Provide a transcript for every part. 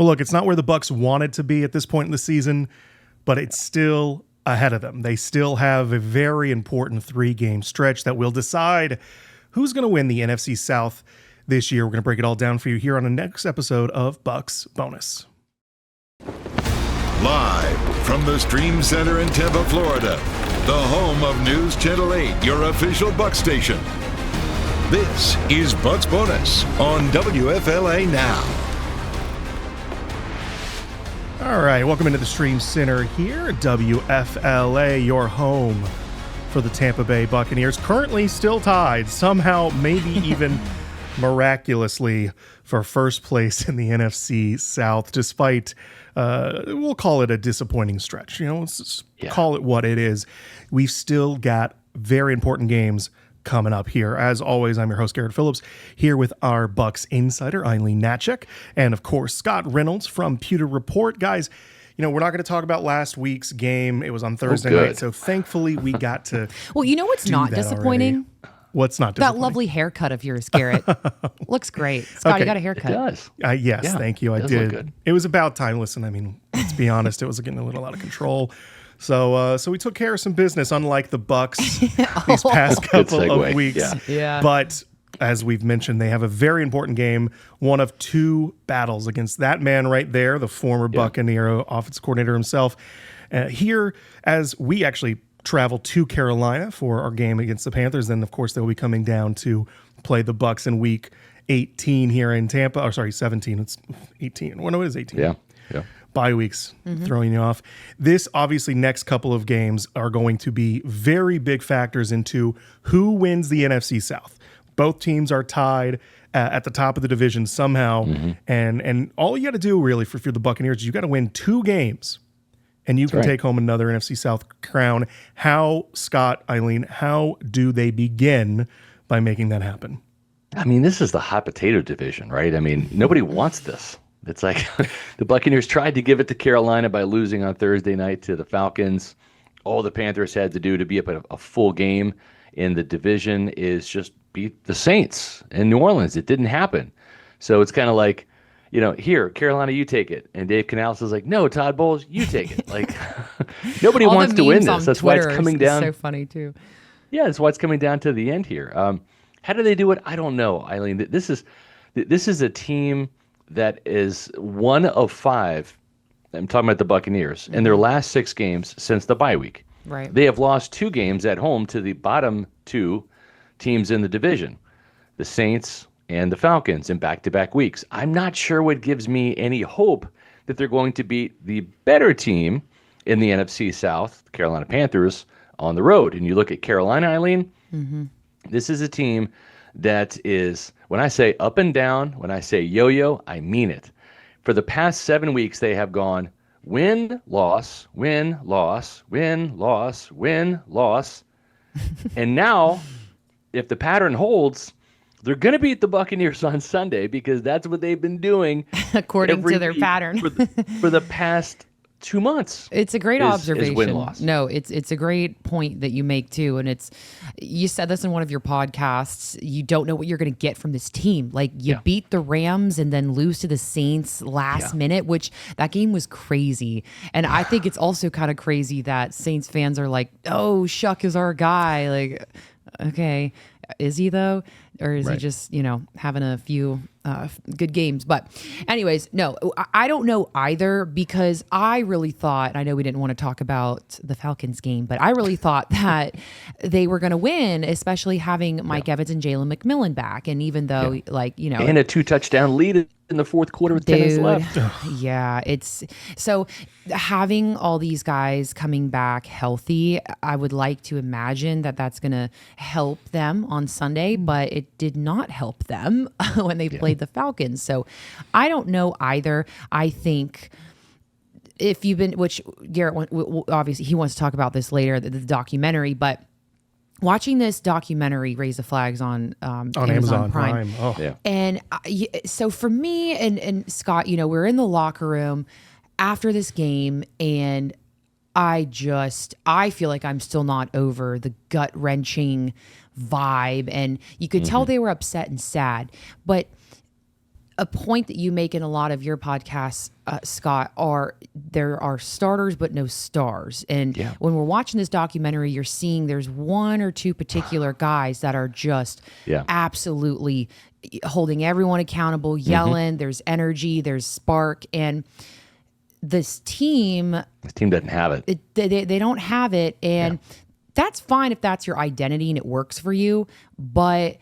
Well, look, it's not where the Bucs wanted to be at this point in the season, but it's still ahead of them. They still have a very important 3-game stretch that will decide who's going to win the NFC South this year. We're going to break it all down for you here on the next episode of Bucs Bonus. Live from the Stream Center in Tampa, Florida, the home of News Channel 8, your official Bucs station. This is Bucs Bonus on WFLA Now. All right, welcome into the Stream Center here at WFLA, your home for the Tampa Bay Buccaneers. Currently still tied, somehow, maybe even miraculously, for first place in the NFC South, despite, we'll call it a disappointing stretch. Let's just call it what it is. We've still got very important games coming up here. As always, I'm your host, Garrett Phillips, here with our Bucs Insider Aileen Hnatiuk, and of course, Scott Reynolds from Pewter Report. Guys, we're not going to talk about last week's game. It was on Thursday night, so thankfully we got to Well, you know what's not disappointing? Already. What's not disappointing? That lovely haircut of yours, Garrett. Looks great. Scott, you got a haircut. It does. Yes, thank you. I did. Look good. It was about time. Listen, let's be honest, it was getting a little out of control. So we took care of some business, unlike the Bucs these past couple of weeks. Yeah. But as we've mentioned, they have a very important game, one of 2 battles against that man right there, the former Buccaneer offensive coordinator himself. Here, as we actually travel to Carolina for our game against the Panthers, then of course they'll be coming down to play the Bucs in week 18 here in Tampa. Or sorry, 17. It's 18. Well, no, it is 18. Yeah. Bye weeks throwing you off. This obviously next couple of games are going to be very big factors into who wins the NFC South. Both teams are tied at the top of the division somehow, and all you got to do really if you're the Buccaneers is you got to win 2 games, and you can take home another NFC South crown. How, Scott, Aileen, how do they begin by making that happen? This is the hot potato division, right? Nobody wants this. It's like the Buccaneers tried to give it to Carolina by losing on Thursday night to the Falcons. All the Panthers had to do to be up at a full game in the division is just beat the Saints in New Orleans. It didn't happen. So it's kind of like, here, Carolina, you take it. And Dave Canales is like, no, Todd Bowles, you take it. Like, nobody wants to win this. That's why it's coming down. So funny, too. Yeah, that's why it's coming down to the end here. How do they do it? I don't know, Aileen. This is a team that is 1 of 5. I'm talking about the Buccaneers in their last 6 games since the bye week. Right. They have lost 2 games at home to the bottom 2 teams in the division, the Saints and the Falcons, in back-to-back weeks. I'm not sure what gives me any hope that they're going to beat the better team in the NFC South, the Carolina Panthers, on the road. And you look at Carolina, Aileen, this is a team that is, when I say up and down, when I say yo-yo, I mean it. For the past 7 weeks, they have gone win, loss, win, loss, win, loss, win, loss. And now, if the pattern holds, they're going to beat the Buccaneers on Sunday because that's what they've been doing according to their pattern for the past 2 months. It's a great observation. Win-loss. No, it's a great point that you make too. And you said this in one of your podcasts. You don't know what you're going to get from this team. Like you beat the Rams and then lose to the Saints last minute, which that game was crazy. And I think it's also kind of crazy that Saints fans are like, oh, Shuck is our guy. Like, okay, is he though? Or is he just, having a few good games? But anyways, no, I don't know either because I really thought, I know we didn't want to talk about the Falcons game, but I really thought that they were going to win, especially having Mike Evans and Jalen McMillan back. And even though And a 2-touchdown lead in the fourth quarter with 10 minutes left. Yeah, it's so having all these guys coming back healthy, I would like to imagine that that's going to help them on Sunday, but it did not help them when they played the Falcons. So I don't know either. I think if you've been, which Garrett, obviously he wants to talk about this later, the documentary, but watching this documentary, Raise the Flags on Amazon Prime. Oh. Yeah. And so for me and Scott, we're in the locker room after this game and I feel like I'm still not over the gut-wrenching vibe. And you could tell they were upset and sad. But a point that you make in a lot of your podcasts, Scott, there are starters but no stars. And when we're watching this documentary, you're seeing there's one or two particular guys that are just absolutely holding everyone accountable, yelling. There's energy, there's spark, and this team doesn't have it. They don't have it, and that's fine if that's your identity and it works for you, but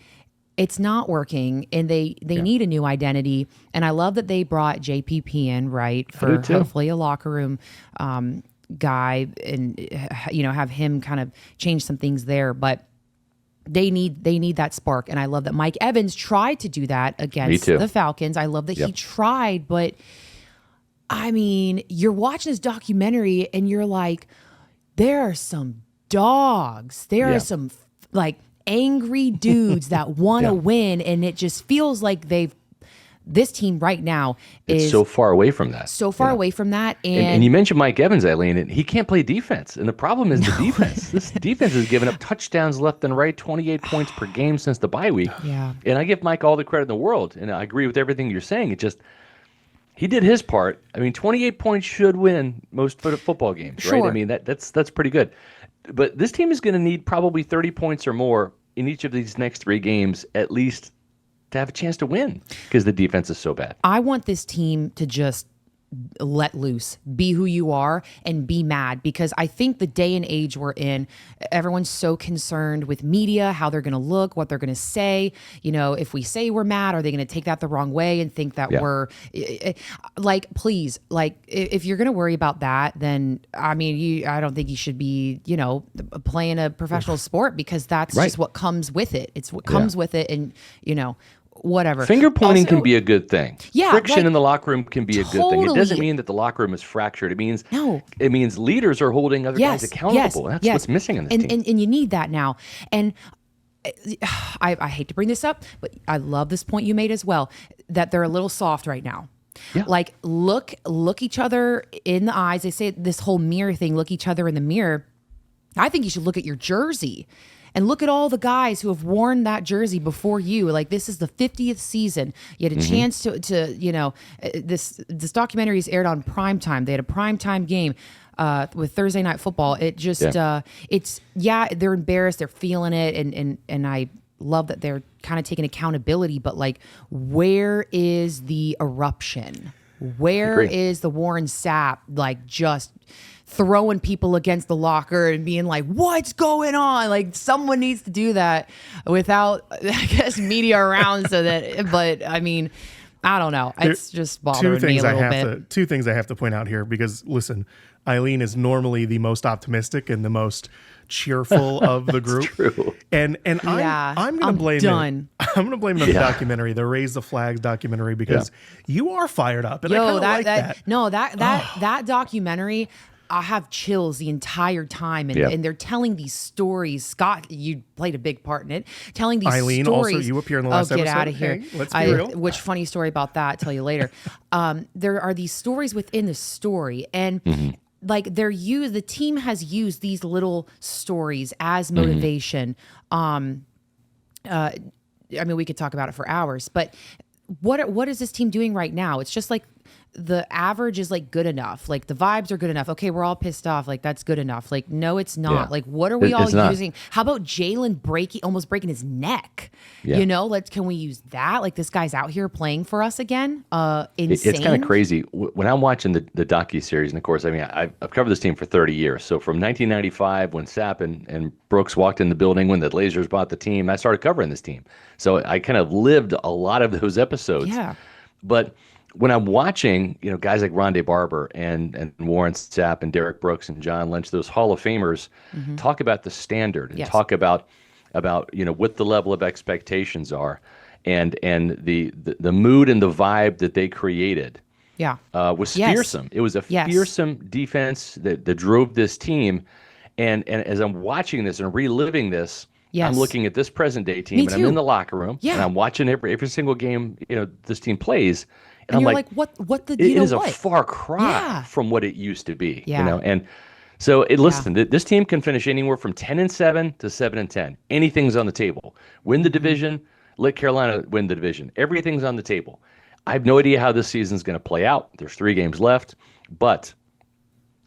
it's not working, and they need a new identity. And I love that they brought JPP in, right, for hopefully a locker room guy, and have him kind of change some things there. But they need that spark, and I love that Mike Evans tried to do that against the Falcons. I love that he tried, but I mean, you're watching this documentary and you're like, there are some dogs. There are some like angry dudes that want to win, and it just feels like this team right now is so far away from that. Away from that. And you mentioned Mike Evans, Aileen, and he can't play defense. And the problem is the defense. This defense has given up touchdowns left and right, 28 points per game since the bye week. Yeah. And I give Mike all the credit in the world, and I agree with everything you're saying. It just, he did his part. I mean, 28 points should win most football games, right? I mean, that's pretty good. But this team is going to need probably 30 points or more in each of these next 3 games, at least, to have a chance to win, because the defense is so bad. I want this team to just let loose, be who you are, and be mad, because I think the day and age we're in, everyone's so concerned with media, how they're going to look, what they're going to say. If we say we're mad, are they going to take that the wrong way and think that we're like, please, like, if you're going to worry about that, then I don't think you should be, playing a professional sport, because that's just what comes with it. It's what comes with it, and whatever. Finger pointing can be a good thing. Yeah, friction in the locker room can be a good thing. It doesn't mean that the locker room is fractured. It means leaders are holding other guys accountable. That's what's missing in this team. And you need that now. And I hate to bring this up, but I love this point you made as well, that they're a little soft right now. Yeah. Like, look each other in the eyes. They say this whole mirror thing, look each other in the mirror. I think you should look at your jersey. And look at all the guys who have worn that jersey before you. Like, this is the 50th season. You had a chance to this documentary is aired on primetime. They had a primetime game with Thursday Night Football. It just they're embarrassed. They're feeling it, and I love that they're kind of taking accountability. But like, where is the eruption? Where is the Warren Sapp, like, just throwing people against the locker and being like, what's going on? Like, someone needs to do that without, I guess, media around. But I mean, I don't know. It's just bothering me a little bit. 2 things I have to point out here, because listen, Aileen is normally the most optimistic and the most cheerful of the group. True. And I'm going to blame I'm going to blame it on the documentary, the Raise the Flags documentary, because you are fired up, and I kind of like that. No, that documentary, I have chills the entire time, and they're telling these stories. Scott, you played a big part in it, telling these Aileen, stories. also, you appear in the last episode. Get out of here. Hey, let's be real. Which funny story about that? I'll tell you later. There are these stories within the story, and like, the team has used these little stories as motivation. I mean, we could talk about it for hours, but what is this team doing right now? It's just like, the average is like good enough. Like, the vibes are good enough. Okay, we're all pissed off. Like, that's good enough. Like, no, it's not. Yeah. Like, what are we all using? How about Jalen almost breaking his neck? Yeah. Can we use that? Like, this guy's out here playing for us again. Insane. It's kind of crazy when I'm watching the docuseries, and of course, I mean, I've covered this team for 30 years. So from 1995, when Sapp and Brooks walked in the building, when the Blazers bought the team, I started covering this team. So I kind of lived a lot of those episodes. Yeah. But when I'm watching, guys like Rondé Barber and Warren Sapp and Derek Brooks and John Lynch, those Hall of Famers, talk about the standard and talk about what the level of expectations are, and the mood and the vibe that they created. Was fearsome. It was a fearsome defense that drove this team, and as I'm watching this and reliving this, I'm looking at this present day team, and I'm in the locker room, and I'm watching every single game this team plays. And I'm you're like, what the, it is a far cry from what it used to be, and so listen, this team can finish anywhere from 10-7 to 7-10. Anything's on the table. Win the division, let Carolina win the division. Everything's on the table. I have no idea how this season's going to play out. There's 3 games left, but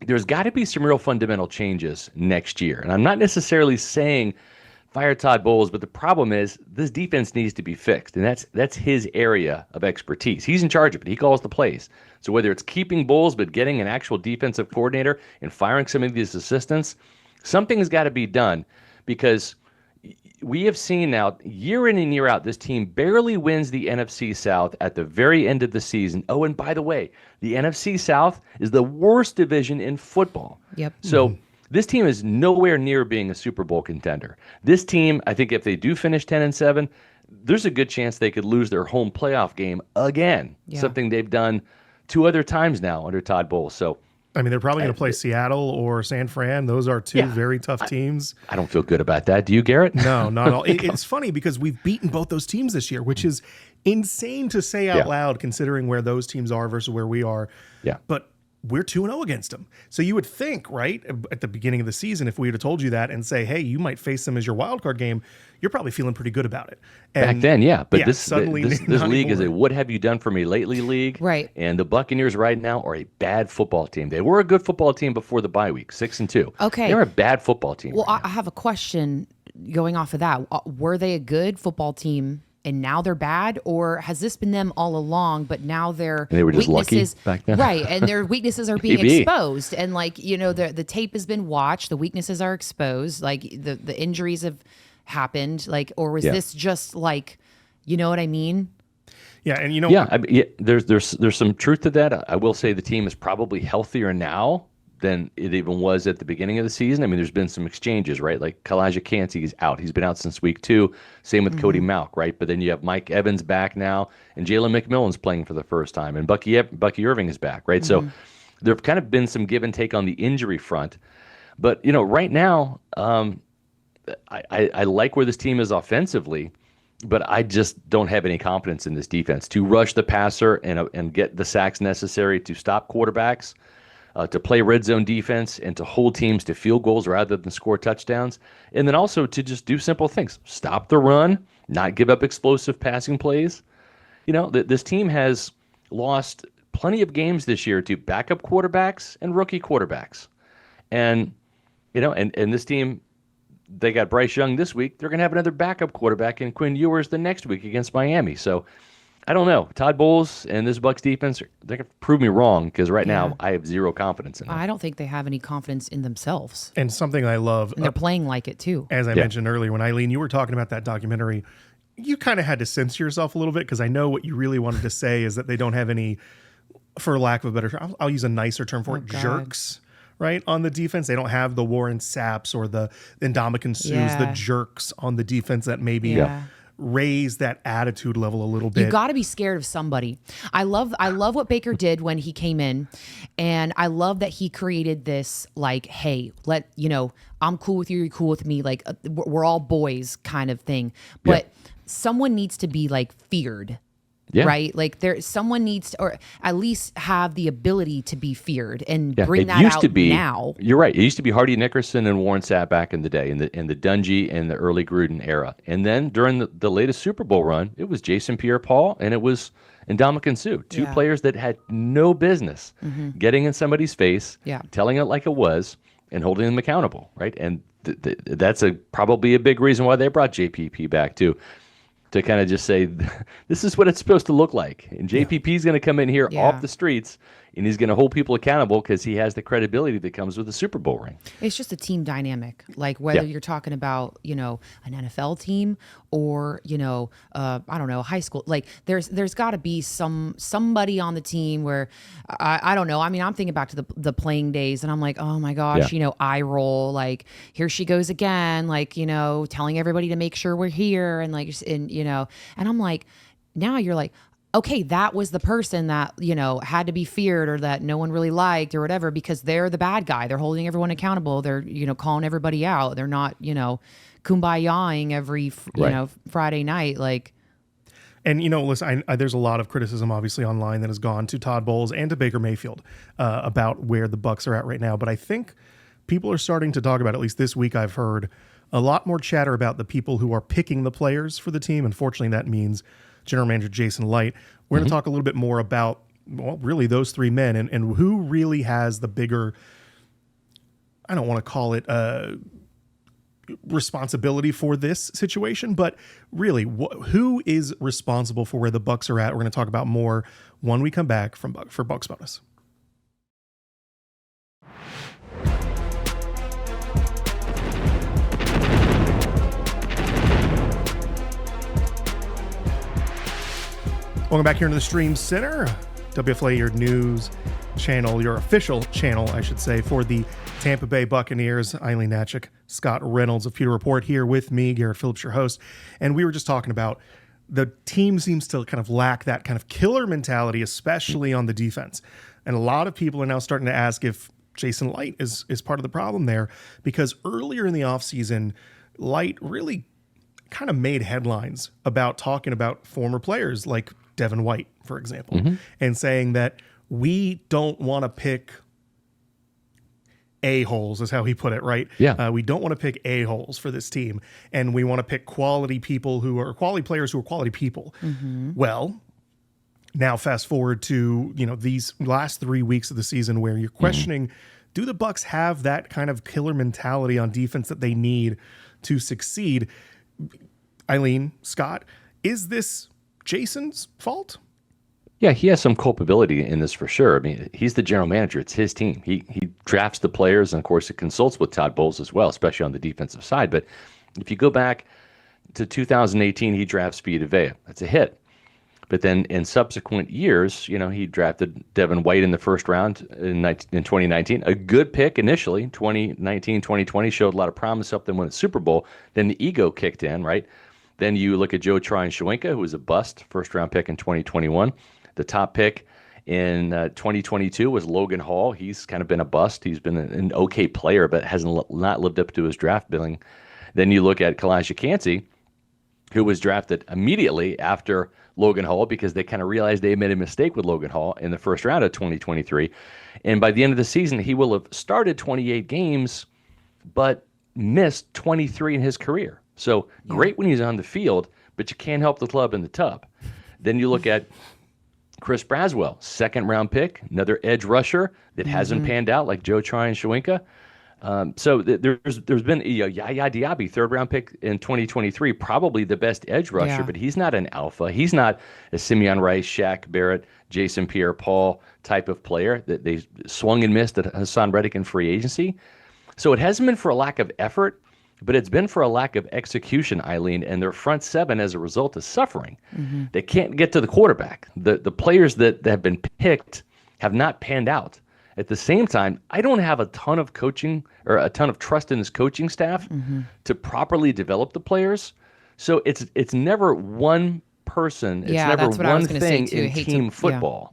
there's got to be some real fundamental changes next year. And I'm not necessarily saying fire Todd Bowles, but the problem is this defense needs to be fixed, and that's his area of expertise. He's in charge of it. He calls the plays. So whether it's keeping Bowles but getting an actual defensive coordinator and firing some of these assistants, something's got to be done, because we have seen now, year in and year out, this team barely wins the NFC South at the very end of the season. Oh, and by the way, the NFC South is the worst division in football. Yep. So this team is nowhere near being a Super Bowl contender. This team, I think if they do finish 10-7, there's a good chance they could lose their home playoff game again, something they've done 2 other times now under Todd Bowles. So, I mean, they're probably going to play Seattle or San Fran. Those are 2 very tough teams. I don't feel good about that. Do you, Garrett? No, not at all. It's funny because we've beaten both those teams this year, which is insane to say out loud considering where those teams are versus where we are. Yeah. But we're 2-0 against them. So you would think, right, at the beginning of the season, if we had told you that and say, hey, you might face them as your wild card game, you're probably feeling pretty good about it. And back then, yeah. But this suddenly this league is a what have you done for me lately league. Right. And the Buccaneers right now are a bad football team. They were a good football team before the bye week, 6-2. Okay. They're a bad football team. Well, right I have a question going off of that. Were they a good football team and now they're bad, or has this been them all along, but now their they were just weaknesses, lucky back then? right, and their weaknesses are being Maybe. exposed, and like, you know, the tape has been watched, the weaknesses are exposed, like the injuries have happened, like, or was this just like, you know what I mean? Yeah, and you know, there's some truth to that. I will say the team is probably healthier now than it even was at the beginning of the season. I mean, there's been some exchanges, right? Like Kalijah Kancey is out. He's been out since week 2. Same with Cody Malk, right? But then you have Mike Evans back now, and Jalen McMillan's playing for the first time, and Bucky Irving is back, right? So there have kind of been some give and take on the injury front. But, you know, right now, I like where this team is offensively, but I just don't have any confidence in this defense to rush the passer and get the sacks necessary to stop quarterbacks, to play red zone defense, and to hold teams to field goals rather than score touchdowns. And then also to just do simple things. Stop the run, not give up explosive passing plays. You know, this team has lost plenty of games this year to backup quarterbacks and rookie quarterbacks. And, you know, and this team, they got Bryce Young this week. They're going to have another backup quarterback in Quinn Ewers the next week against Miami. So I don't know. Todd Bowles and this Bucs defense, they're going to prove me wrong, because right now I have zero confidence in them. I don't think they have any confidence in themselves. and something I love, And they're playing like it too. as I mentioned earlier, when Aileen, you were talking about that documentary, you kind of had to censor yourself a little bit, because I know what you really wanted to say is that they don't have any, for lack of a better term, I'll use a nicer term for it, God. jerks, right, on the defense. They don't have the Warren Sapps or the Ndamukong Suhs, the jerks on the defense that maybe raise that attitude level a little bit. You got to be scared of somebody. I love what Baker did when he came in, and I love that he created this, like, hey, I'm cool with you, you're cool with me, like we're all boys kind of thing. But someone needs to be like feared. Yeah. Right? Like someone needs to, or at least have the ability to be feared and bring it that used out to be, now. You're right. It used to be Hardy Nickerson and Warren Sapp back in the day, in the Dungy and the early Gruden era. And then during the latest Super Bowl run, it was Jason Pierre-Paul and it was Ndamukong Suh, two players that had no business getting in somebody's face, telling it like it was, and holding them accountable, right? And that's probably a big reason why they brought JPP back too, to kind of just say, this is what it's supposed to look like. And JPP is going to come in here off the streets, and he's going to hold people accountable because he has the credibility that comes with a Super Bowl ring. It's just a team dynamic. Like whether you're talking about, an NFL team or, I don't know, high school. Like there's got to be somebody on the team where, I don't know. I mean, I'm thinking back to the playing days, and I'm like, oh my gosh, eye roll. Like, here she goes again, like, telling everybody to make sure we're here. And like, and I'm like, now you're like, okay, that was the person that, had to be feared or that no one really liked or whatever, because they're the bad guy. They're holding everyone accountable. They're, calling everybody out. They're not, kumbayaing every, Friday night. Like, and, listen, there's a lot of criticism, obviously, online that has gone to Todd Bowles and to Baker Mayfield about where the Bucs are at right now. But I think people are starting to talk about, at least this week I've heard, a lot more chatter about the people who are picking the players for the team. Unfortunately, that means general manager Jason Licht. We're going to talk a little bit more about, well, really those three men and who really has the bigger, I don't want to call it responsibility for this situation, but really who is responsible for where the Bucs are at. We're going to talk about more when we come back for Bucs Bonus. Welcome back here into the Stream Center. WFLA, your news channel, your official channel, I should say, for the Tampa Bay Buccaneers. Aileen Hnatiuk, Scott Reynolds of Pewter Report here with me, Garrett Phillips, your host. And we were just talking about the team seems to kind of lack that kind of killer mentality, especially on the defense. And a lot of people are now starting to ask if Jason Licht is part of the problem there, because earlier in the offseason, Licht really kind of made headlines about talking about former players like Devin White, for example, and saying that we don't want to pick a-holes, is how he put it, right? Yeah. We don't want to pick a-holes for this team, and we want to pick quality people who are quality players who are quality people. Well, now fast forward to, these last 3 weeks of the season where you're questioning, do the Bucs have that kind of killer mentality on defense that they need to succeed? Aileen, Scott, is this Jason's fault? Yeah, he has some culpability in this for sure. I mean, he's the general manager. It's his team. He drafts the players, and of course, it consults with Todd Bowles as well, especially on the defensive side. But if you go back to 2018, he drafts Vita Vea. That's a hit. But then in subsequent years, he drafted Devin White in the first round in 2019. A good pick initially. 2019, 2020 showed a lot of promise, up then won the Super Bowl. Then the ego kicked in, right? Then you look at Joe Tryon-Shoyinka, who was a bust, first-round pick in 2021. The top pick in 2022 was Logan Hall. He's kind of been a bust. He's been an okay player, but hasn't not lived up to his draft billing. Then you look at Kalijah Kancey, who was drafted immediately after Logan Hall because they kind of realized they made a mistake with Logan Hall in the first round of 2023. And by the end of the season, he will have started 28 games, but missed 23 in his career. So great when he's on the field, but you can't help the club in the tub. Then you look at Chris Braswell, second-round pick, another edge rusher that hasn't panned out like Joe Tryon-Shoyinka. So there's been Yaya Diaby, third-round pick in 2023, probably the best edge rusher, but he's not an alpha. He's not a Simeon Rice, Shaq Barrett, Jason Pierre-Paul type of player that they swung and missed at Hassan Reddick in free agency. So it hasn't been for a lack of effort, but it's been for a lack of execution, Aileen, and their front seven, as a result, is suffering. They can't get to the quarterback. The players that have been picked have not panned out. At the same time, I don't have a ton of coaching or a ton of trust in this coaching staff to properly develop the players. So it's never one person. It's never one thing in team football.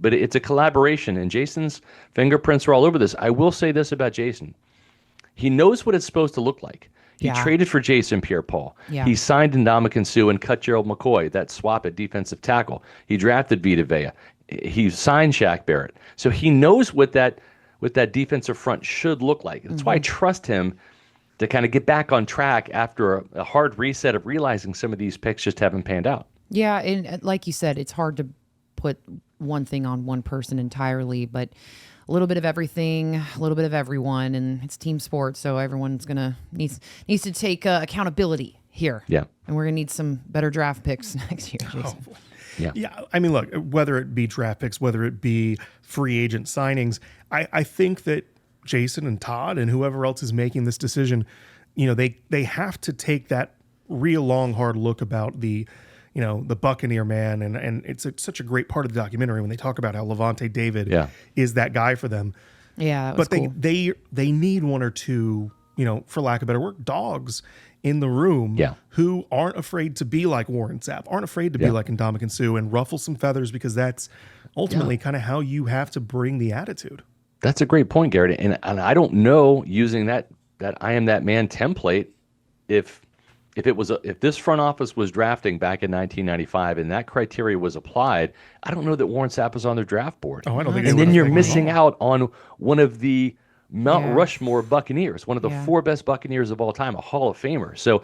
But it's a collaboration, and Jason's fingerprints are all over this. I will say this about Jason. He knows what it's supposed to look like. He traded for Jason Pierre-Paul. He signed Ndamukong Suh and cut Gerald McCoy, that swap at defensive tackle. He drafted Vita Vea. He signed Shaq Barrett. So he knows what that defensive front should look like. That's why I trust him to kind of get back on track after a hard reset of realizing some of these picks just haven't panned out. Yeah, and like you said, it's hard to put one thing on one person entirely, but a little bit of everything, a little bit of everyone, and it's team sports, so everyone's needs to take accountability here. Yeah, and we're gonna need some better draft picks next year, Jason. Yeah. I mean, look, whether it be draft picks, whether it be free agent signings, I think that Jason and Todd and whoever else is making this decision, they have to take that real long, hard look about the Buccaneer man. And it's such a great part of the documentary when they talk about how Levante David is that guy for them. Yeah. But they need one or two, for lack of better word, dogs in the room who aren't afraid to be like Warren Sapp, aren't afraid to be like Ndamukong Suh and ruffle some feathers, because that's ultimately kind of how you have to bring the attitude. That's a great point, Garrett. And I don't know, using that I am that man template, if this front office was drafting back in 1995 and that criteria was applied, I don't know that Warren Sapp was on their draft board. Oh, I don't think. And then you're missing out on one of the Mount Rushmore Buccaneers, one of the four best Buccaneers of all time, a Hall of Famer. So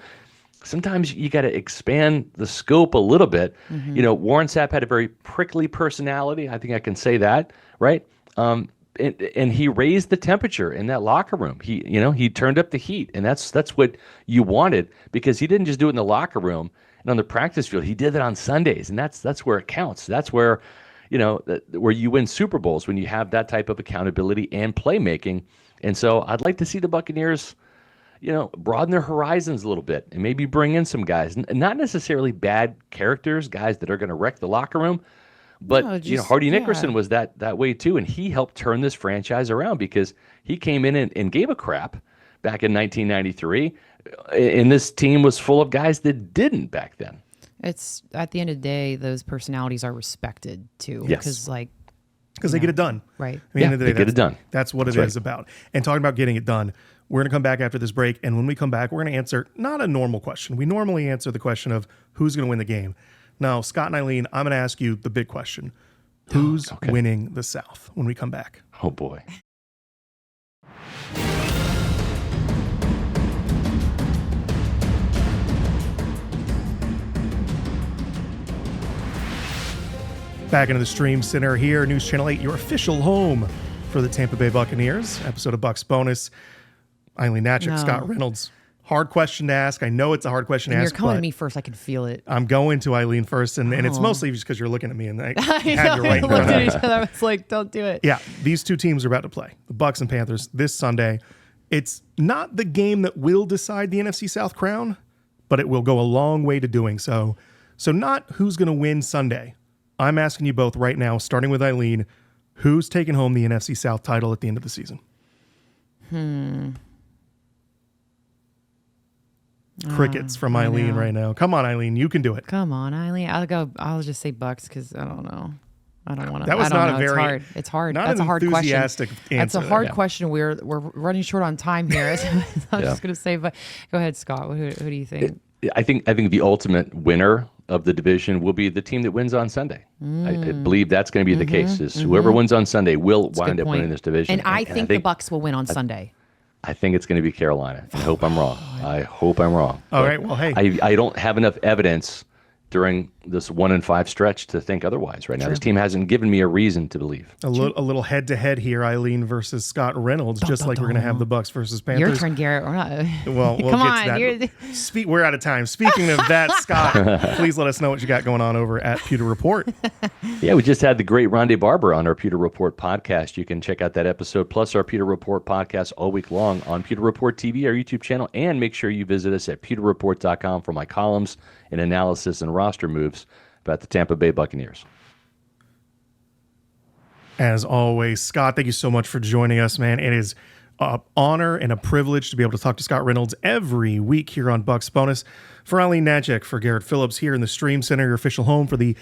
sometimes you got to expand the scope a little bit. Warren Sapp had a very prickly personality. I think I can say that, right? And he raised the temperature in that locker room. He turned up the heat, and that's what you wanted, because he didn't just do it in the locker room and on the practice field. He did it on Sundays, and that's where it counts. That's where, where you win Super Bowls, when you have that type of accountability and playmaking. And so I'd like to see the Buccaneers, broaden their horizons a little bit and maybe bring in some guys, not necessarily bad characters, guys that are going to wreck the locker room. But Hardy Nickerson was that way too, and he helped turn this franchise around, because he came in and gave a crap back in 1993, and this team was full of guys that didn't back then. It's at the end of the day, those personalities are respected too, because they get it done. Right. At the end of the day, they get it done. That's what it is about. And talking about getting it done, we're going to come back after this break, and when we come back, we're going to answer not a normal question. We normally answer the question of who's going to win the game. Now, Scott and Aileen, I'm going to ask you the big question. Who's winning the South when we come back? Oh, boy. Back into the Stream Center here, News Channel 8, your official home for the Tampa Bay Buccaneers. Episode of Bucs Bonus. Aileen Hnatiuk, Scott Reynolds. Hard question to ask. I know it's a hard question to ask. You're coming to me first. I can feel it. I'm going to Aileen first, and it's mostly just because you're looking at me, and I had you right. We looked at each other. I was like, "Don't do it." Yeah, these two teams are about to play, the Bucs and Panthers, this Sunday. It's not the game that will decide the NFC South crown, but it will go a long way to doing so. So, not who's going to win Sunday. I'm asking you both right now, starting with Aileen, who's taking home the NFC South title at the end of the season? Crickets from Aileen right now. Come on, Aileen, you can do it. Come on, Aileen. I'll just say Bucs, because I don't know. I don't want to. That was not a very. It's hard. It's hard. Not That's an a hard question. Enthusiastic answer. That's a hard question. We're running short on time here. I was just going to say, but go ahead, Scott. Who do you think? I think the ultimate winner of the division will be the team that wins on Sunday. I believe that's going to be the case. Is whoever wins on Sunday will wind up winning this division. And I think the Bucs will win on Sunday. I think it's going to be Carolina. I hope I'm wrong. I hope I'm wrong. All right. Well, hey, I don't have enough evidence during this 1-5 stretch to think otherwise right now. Sure. This team hasn't given me a reason to believe. A little head-to-head here, Aileen versus Scott Reynolds, just like we're going to have the Bucs versus Panthers. Your turn, Garrett. We're not. Well, we'll come get on, to that. We're out of time. Speaking of that, Scott, please let us know what you got going on over at Pewter Report. Yeah, we just had the great Rondé Barber on our Pewter Report podcast. You can check out that episode, plus our Pewter Report podcast all week long on Pewter Report TV, our YouTube channel, and make sure you visit us at pewterreport.com for my columns and analysis and roster moves about the Tampa Bay Buccaneers. As always, Scott, thank you so much for joining us, man. It is an honor and a privilege to be able to talk to Scott Reynolds every week here on Bucs Bonus. For Aileen Hnatiuk, for Garrett Phillips here in the Stream Center, your official home for the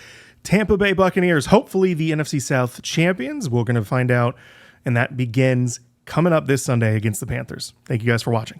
Tampa Bay Buccaneers, hopefully the NFC South champions. We're going to find out, and that begins coming up this Sunday against the Panthers. Thank you guys for watching.